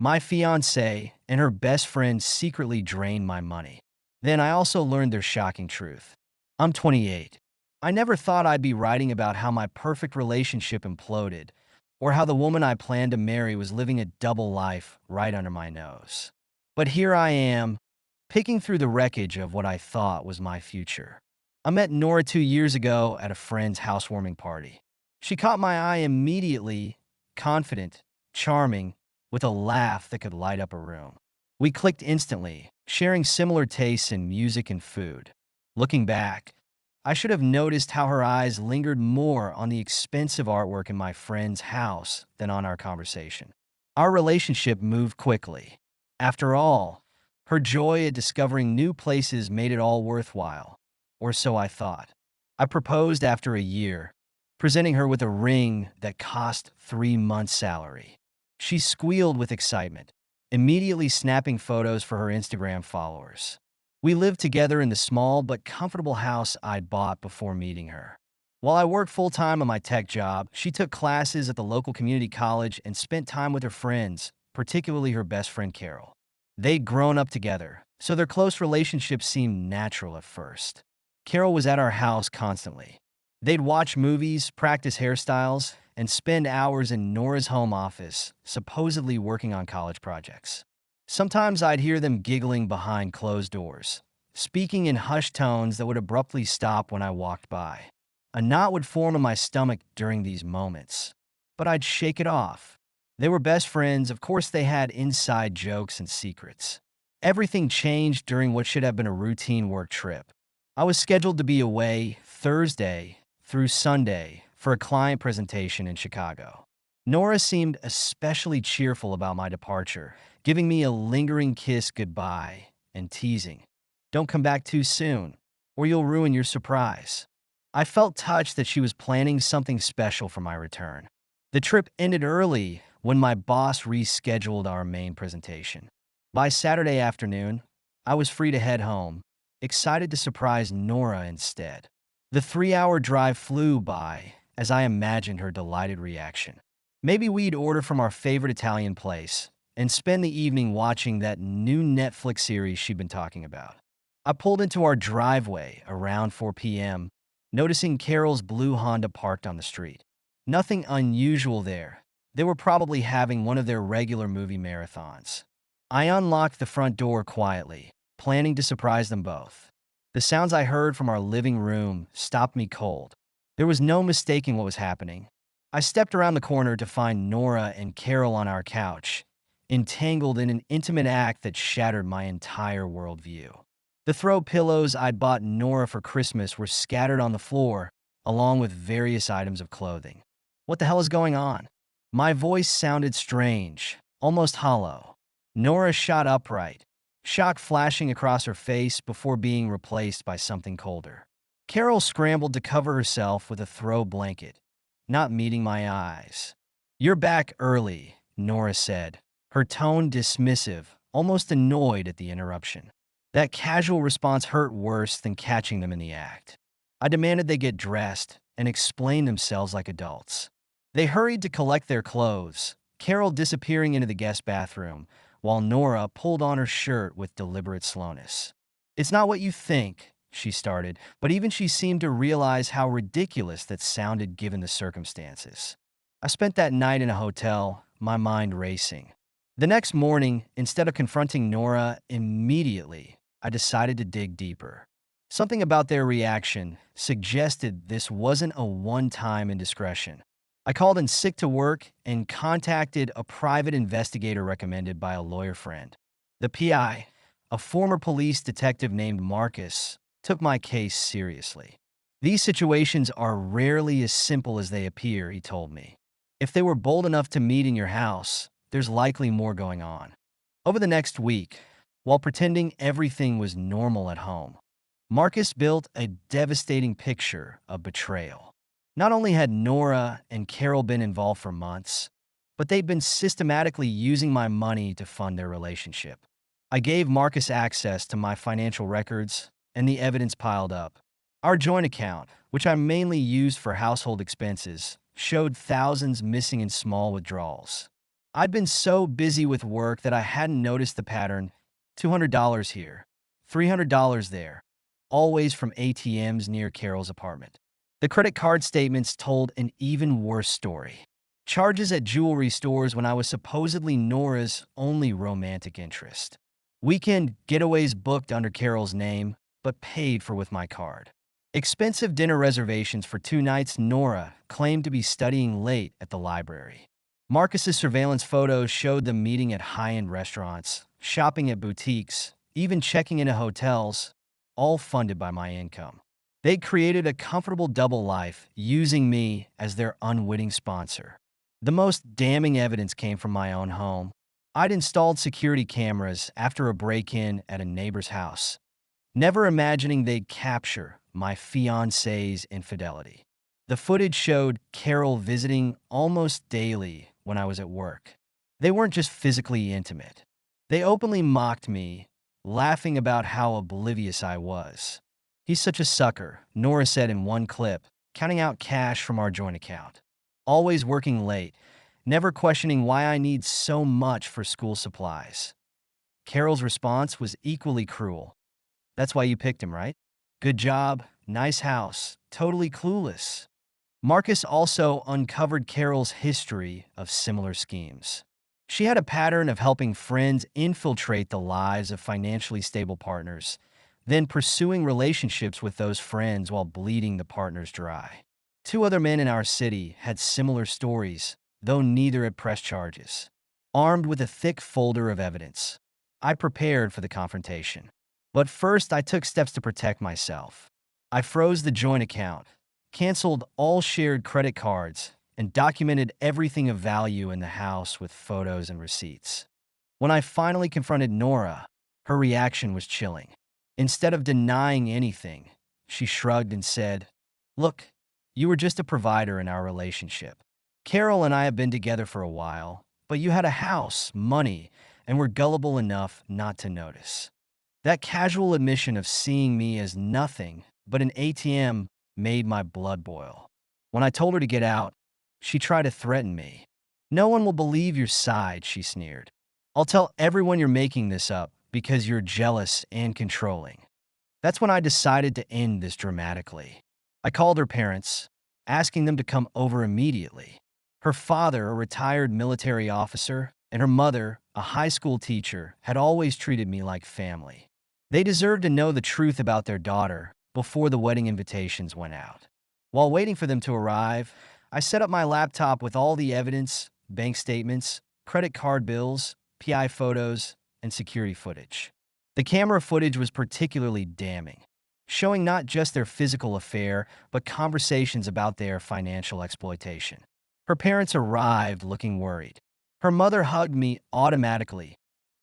My fiancée and her best friend secretly drained my money. Then I also learned their shocking truth. I'm 28. I never thought I'd be writing about how my perfect relationship imploded, or how the woman I planned to marry was living a double life right under my nose. But here I am, picking through the wreckage of what I thought was my future. I met Nora 2 years ago at a friend's housewarming party. She caught my eye immediately, confident, charming, with a laugh that could light up a room. We clicked instantly, sharing similar tastes in music and food. Looking back, I should have noticed how her eyes lingered more on the expensive artwork in my friend's house than on our conversation. Our relationship moved quickly. After all, her joy at discovering new places made it all worthwhile, or so I thought. I proposed after a year, presenting her with a ring that cost 3 months' salary. She squealed with excitement, immediately snapping photos for her Instagram followers. We lived together in the small but comfortable house I'd bought before meeting her. While I worked full-time on my tech job, she took classes at the local community college and spent time with her friends, particularly her best friend Carol. They'd grown up together, so their close relationship seemed natural at first. Carol was at our house constantly. They'd watch movies, practice hairstyles, and spend hours in Nora's home office, supposedly working on college projects. Sometimes I'd hear them giggling behind closed doors, speaking in hushed tones that would abruptly stop when I walked by. A knot would form in my stomach during these moments, but I'd shake it off. They were best friends, of course they had inside jokes and secrets. Everything changed during what should have been a routine work trip. I was scheduled to be away Thursday through Sunday for a client presentation in Chicago. Nora seemed especially cheerful about my departure, giving me a lingering kiss goodbye and teasing, "Don't come back too soon, or you'll ruin your surprise." I felt touched that she was planning something special for my return. The trip ended early when my boss rescheduled our main presentation. By Saturday afternoon, I was free to head home, excited to surprise Nora instead. The 3-hour drive flew by as I imagined her delighted reaction. Maybe we'd order from our favorite Italian place and spend the evening watching that new Netflix series she'd been talking about. I pulled into our driveway around 4 p.m., noticing Carol's blue Honda parked on the street. Nothing unusual there. They were probably having one of their regular movie marathons. I unlocked the front door quietly, planning to surprise them both. The sounds I heard from our living room stopped me cold. There was no mistaking what was happening. I stepped around the corner to find Nora and Carol on our couch, entangled in an intimate act that shattered my entire worldview. The throw pillows I'd bought Nora for Christmas were scattered on the floor, along with various items of clothing. What the hell is going on? My voice sounded strange, almost hollow. Nora shot upright, shock flashing across her face before being replaced by something colder. Carol scrambled to cover herself with a throw blanket, not meeting my eyes. "You're back early," Nora said, her tone dismissive, almost annoyed at the interruption. That casual response hurt worse than catching them in the act. I demanded they get dressed and explain themselves like adults. They hurried to collect their clothes, Carol disappearing into the guest bathroom, while Nora pulled on her shirt with deliberate slowness. "It's not what you think," she started, but even she seemed to realize how ridiculous that sounded given the circumstances. I spent that night in a hotel, my mind racing. The next morning, instead of confronting Nora immediately, I decided to dig deeper. Something about their reaction suggested this wasn't a one-time indiscretion. I called in sick to work and contacted a private investigator recommended by a lawyer friend. The PI, a former police detective named Marcus, took my case seriously. "These situations are rarely as simple as they appear," he told me. "If they were bold enough to meet in your house, there's likely more going on." Over the next week, while pretending everything was normal at home, Marcus built a devastating picture of betrayal. Not only had Nora and Carol been involved for months, but they'd been systematically using my money to fund their relationship. I gave Marcus access to my financial records, and the evidence piled up. Our joint account, which I mainly used for household expenses, showed thousands missing in small withdrawals. I'd been so busy with work that I hadn't noticed the pattern. $200 here, $300 there, always from ATMs near Carol's apartment. The credit card statements told an even worse story. Charges at jewelry stores when I was supposedly Nora's only romantic interest. Weekend getaways booked under Carol's name, but paid for with my card. Expensive dinner reservations for 2 nights Nora claimed to be studying late at the library. Marcus's surveillance photos showed them meeting at high-end restaurants, shopping at boutiques, even checking into hotels, all funded by my income. They created a comfortable double life, using me as their unwitting sponsor. The most damning evidence came from my own home. I'd installed security cameras after a break-in at a neighbor's house, never imagining they'd capture my fiancée's infidelity. The footage showed Carol visiting almost daily when I was at work. They weren't just physically intimate. They openly mocked me, laughing about how oblivious I was. "He's such a sucker," Nora said in one clip, counting out cash from our joint account. "Always working late, never questioning why I need so much for school supplies." Carol's response was equally cruel. "That's why you picked him, right? Good job, nice house, totally clueless." Marcus also uncovered Carol's history of similar schemes. She had a pattern of helping friends infiltrate the lives of financially stable partners, then pursuing relationships with those friends while bleeding the partners dry. 2 other men in our city had similar stories, though neither had pressed charges. Armed with a thick folder of evidence, I prepared for the confrontation. But first, I took steps to protect myself. I froze the joint account, canceled all shared credit cards, and documented everything of value in the house with photos and receipts. When I finally confronted Nora, her reaction was chilling. Instead of denying anything, she shrugged and said, "Look, you were just a provider in our relationship. Carol and I have been together for a while, but you had a house, money, and were gullible enough not to notice." That casual admission of seeing me as nothing but an ATM made my blood boil. When I told her to get out, she tried to threaten me. "No one will believe your side," she sneered. "I'll tell everyone you're making this up because you're jealous and controlling." That's when I decided to end this dramatically. I called her parents, asking them to come over immediately. Her father, a retired military officer, and her mother, a high school teacher, had always treated me like family. They deserved to know the truth about their daughter before the wedding invitations went out. While waiting for them to arrive, I set up my laptop with all the evidence, bank statements, credit card bills, PI photos, and security footage. The camera footage was particularly damning, showing not just their physical affair, but conversations about their financial exploitation. Her parents arrived looking worried. Her mother hugged me automatically,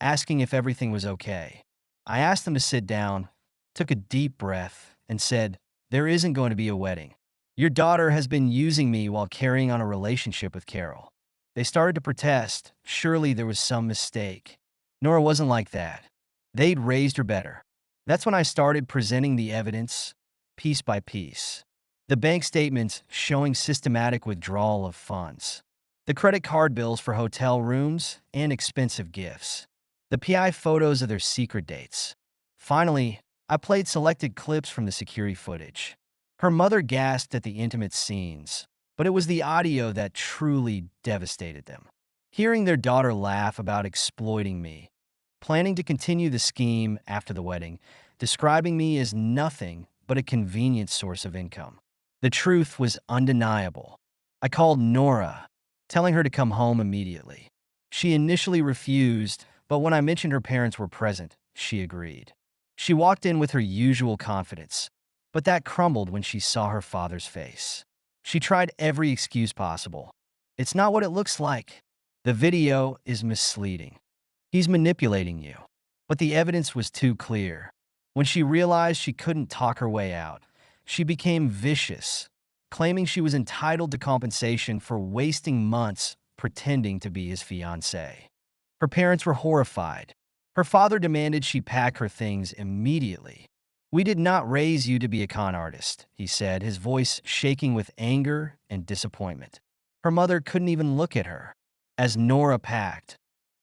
asking if everything was okay. I asked them to sit down, took a deep breath, and said, "There isn't going to be a wedding. Your daughter has been using me while carrying on a relationship with Carol." They started to protest. Surely there was some mistake. Nora wasn't like that. They'd raised her better. That's when I started presenting the evidence, piece by piece. The bank statements showing systematic withdrawal of funds. The credit card bills for hotel rooms and expensive gifts. The PI photos of their secret dates. Finally, I played selected clips from the security footage. Her mother gasped at the intimate scenes, but it was the audio that truly devastated them. Hearing their daughter laugh about exploiting me, planning to continue the scheme after the wedding, describing me as nothing but a convenient source of income. The truth was undeniable. I called Nora, telling her to come home immediately. She initially refused, but when I mentioned her parents were present, she agreed. She walked in with her usual confidence, but that crumbled when she saw her father's face. She tried every excuse possible. "It's not what it looks like. The video is misleading. He's manipulating you." But the evidence was too clear. When she realized she couldn't talk her way out, she became vicious, claiming she was entitled to compensation for wasting months pretending to be his fiancée. Her parents were horrified. Her father demanded she pack her things immediately. "We did not raise you to be a con artist," he said, his voice shaking with anger and disappointment. Her mother couldn't even look at her. As Nora packed,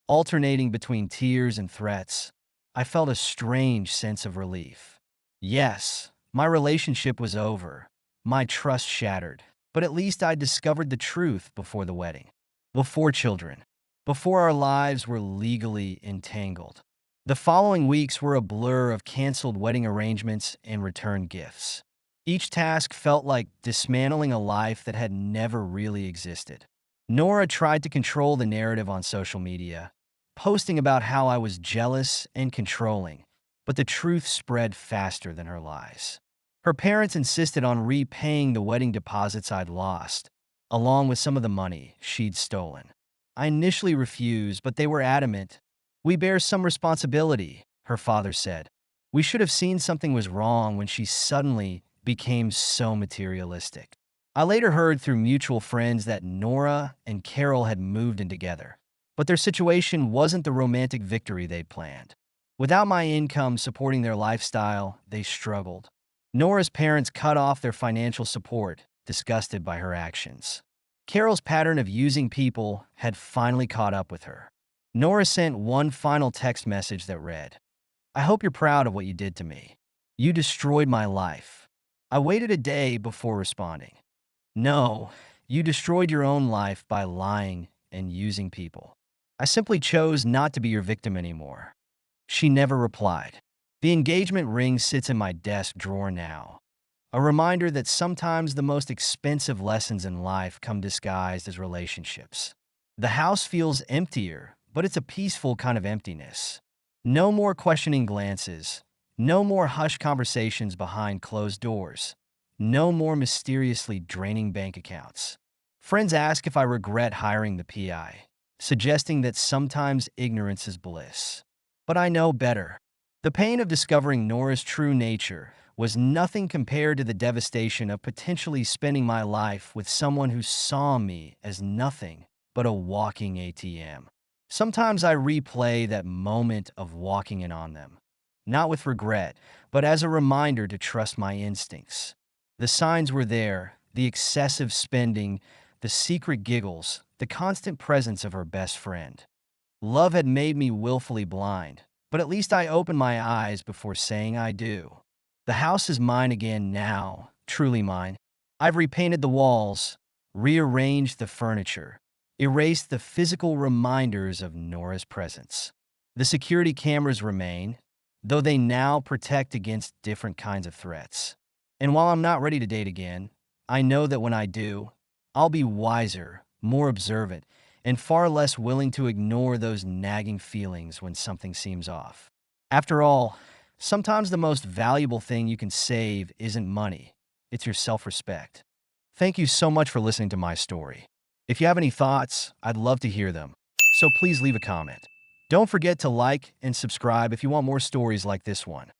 alternating between tears and threats, I felt a strange sense of relief. Yes, my relationship was over, my trust shattered, but at least I discovered the truth before the wedding, before children, before our lives were legally entangled. The following weeks were a blur of canceled wedding arrangements and returned gifts. Each task felt like dismantling a life that had never really existed. Nora tried to control the narrative on social media, posting about how I was jealous and controlling, but the truth spread faster than her lies. Her parents insisted on repaying the wedding deposits I'd lost, along with some of the money she'd stolen. I initially refused, but they were adamant. "We bear some responsibility," her father said. "We should have seen something was wrong when she suddenly became so materialistic." I later heard through mutual friends that Nora and Carol had moved in together, but their situation wasn't the romantic victory they'd planned. Without my income supporting their lifestyle, they struggled. Nora's parents cut off their financial support, disgusted by her actions. Carol's pattern of using people had finally caught up with her. Nora sent one final text message that read, "I hope you're proud of what you did to me. You destroyed my life." I waited a day before responding. "No, you destroyed your own life by lying and using people. I simply chose not to be your victim anymore." She never replied. The engagement ring sits in my desk drawer now, a reminder that sometimes the most expensive lessons in life come disguised as relationships. The house feels emptier, but it's a peaceful kind of emptiness. No more questioning glances, no more hushed conversations behind closed doors, no more mysteriously draining bank accounts. Friends ask if I regret hiring the PI, suggesting that sometimes ignorance is bliss. But I know better. The pain of discovering Nora's true nature was nothing compared to the devastation of potentially spending my life with someone who saw me as nothing but a walking ATM. Sometimes I replay that moment of walking in on them, not with regret, but as a reminder to trust my instincts. The signs were there, the excessive spending, the secret giggles, the constant presence of her best friend. Love had made me willfully blind, but at least I opened my eyes before saying I do. The house is mine again now, truly mine. I've repainted the walls, rearranged the furniture, erased the physical reminders of Nora's presence. The security cameras remain, though they now protect against different kinds of threats. And while I'm not ready to date again, I know that when I do, I'll be wiser, more observant, and far less willing to ignore those nagging feelings when something seems off. After all, sometimes the most valuable thing you can save isn't money, it's your self-respect. Thank you so much for listening to my story. If you have any thoughts, I'd love to hear them, so please leave a comment. Don't forget to like and subscribe if you want more stories like this one.